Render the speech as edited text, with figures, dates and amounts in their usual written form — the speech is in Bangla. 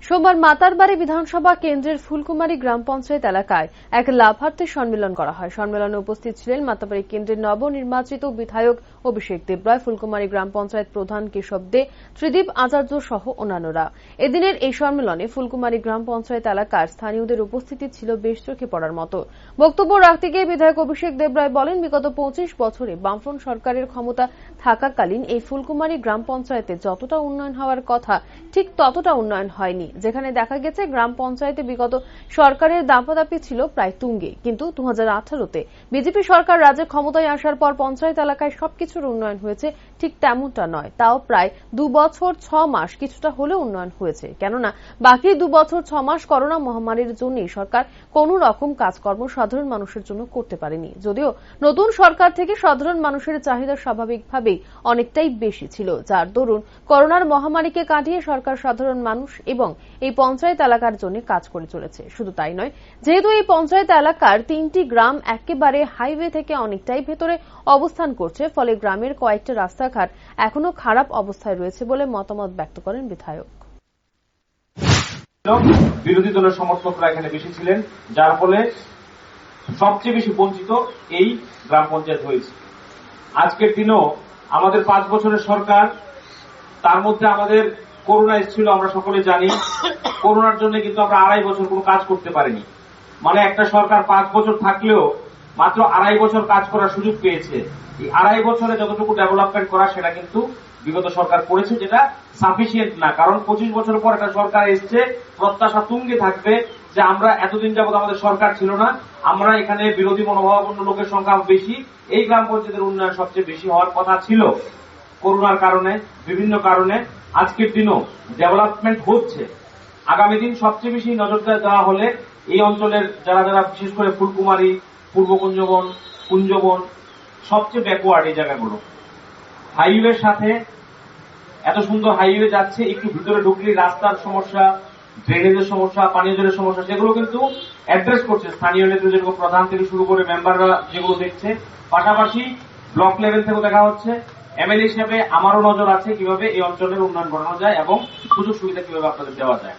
সোমবার মাতারবাড়ি বিধানসভা কেন্দ্রের ফুলকুমারী গ্রাম পঞ্চায়েত এলাকায় এক লাভার্থী সম্মেলন করা হয়। সম্মেলনে উপস্থিত ছিলেন মাতারবাড়ি কেন্দ্রের নবনির্বাচিত বিধায়ক অভিষেক দেবরায়, ফুলকুমারী গ্রাম পঞ্চায়েত প্রধান কেশব দে, ত্রিদীপ আচার্য সহ অন্যান্যরা। এদিনের এই সম্মেলনে ফুলকুমারী গ্রাম পঞ্চায়েত এলাকার স্থানীয়দের উপস্থিতি ছিল বেশ চোখে পড়ার মতো। বক্তব্য রাখতে গিয়ে বিধায়ক অভিষেক দেবরায় বলেন, বিগত 25 বছরে বামফ্রন্ট সরকারের ক্ষমতা থাকাকালীন এই ফুলকুমারী গ্রাম পঞ্চায়েতে যতটা উন্নয়ন হওয়ার কথা ঠিক ততটা উন্নয়ন হয়নি। যেখানে দেখা গেছে গ্রাম পঞ্চায়েতে বিগত সরকারের দাপাদাপি ছিল প্রায় তুঙ্গে, কিন্তু 2018-তে বিজেপি সরকার রাজ্যে ক্ষমতায় আসার পর পঞ্চায়েত এলাকায় সবকিছুর উন্নয়ন হয়েছে ঠিক তেমনটা নয়। তাও প্রায় 2 বছর 6 মাস কিছুটা হলেও উন্নয়ন হয়েছে, কেননা বাকি 2 বছর 6 মাস করোনা মহামারীর জন্যই সরকার কোনো রকম কাজকর্ম সাধারণ মানুষের জন্য করতে পারেনি। যদিও নতুন সরকার থেকে সাধারণ মানুষের চাহিদা স্বাভাবিকভাবেই অনেকটাই বেশি ছিল, যার দরুন করোনার মহামারীকে কাটিয়ে সরকার সাধারণ মানুষ এবং এই পঞ্চায়েত এলাকার জন্য কাজ করে চলেছে। শুধু তাই নয়, যেহেতু এই পঞ্চায়েত এলাকার 3টি গ্রাম একেবারে হাইওয়ে থেকে অনেকটাই ভেতরে অবস্থান করছে, ফলে গ্রামের কয়েকটা রাস্তাঘাট এখনো খারাপ অবস্থায় রয়েছে বলে মতামত ব্যক্ত করেন বিধায়ক। বিরোধী দলের সমর্থকরা এখানে বেশি ছিলেন, যার ফলে সবচেয়ে বেশি বঞ্চিত এই গ্রাম পঞ্চায়েত হয়েছে। আজকের দিনেও আমাদের 5 বছরের সরকার, তার মধ্যে আমাদের করোনা এসেছিল, আমরা সকলে জানি। করোনার জন্য কিন্তু আমরা 2.5 বছর কোনো কাজ করতে পারিনি। মানে একটা সরকার 5 বছর থাকলেও মাত্র 2.5 বছর কাজ করার সুযোগ পেয়েছে। এই 2.5 বছরে যতটুকু ডেভেলপমেন্ট করা সেটা কিন্তু বিগত সরকার করেছে, যেটা সাফিসিয়েন্ট না। কারণ 25 বছর পর একটা সরকার এসছে, প্রত্যাশা তুঙ্গে থাকবে যে আমরা এতদিন যাবত আমাদের সরকার ছিল না, আমরা এখানে বিরোধী মনোভাবাপন্ন লোকের সংখ্যা বেশি, এই গ্রাম পঞ্চায়েতের উন্নয়ন সবচেয়ে বেশি হওয়ার কথা ছিল। করোনার কারণে, বিভিন্ন কারণে আজকের দিনও ডেভেলপমেন্ট হচ্ছে। আগামী দিন সবচেয়ে বেশি নজর দেওয়া হলে এই অঞ্চলের যারা যারা বিশেষ করে ফুলকুমারী, পূর্ব কুঞ্জবন, কুঞ্জবন সবচেয়ে ব্যাকওয়ার্ড এই জায়গাগুলো। হাইওয়ের সাথে এত সুন্দর হাইওয়ে যাচ্ছে, একটু ভিতরে ঢুকলে রাস্তার সমস্যা, ড্রেনেজের সমস্যা, পানীয় জলের সমস্যা, সেগুলো কিন্তু অ্যাড্রেস করছে স্থানীয় নেতৃত্ব, যেগুলো প্রধান থেকে শুরু করে মেম্বাররা যেগুলো দেখছে। পাশাপাশি ব্লক লেভেল থেকেও দেখা হচ্ছে। এমএলএ হিসেবে আমারও নজর আছে কিভাবে এই অঞ্চলের উন্নয়ন ঘটানো যায় এবং সুযোগ সুবিধা কিভাবে আপনাদের দেওয়া যায়।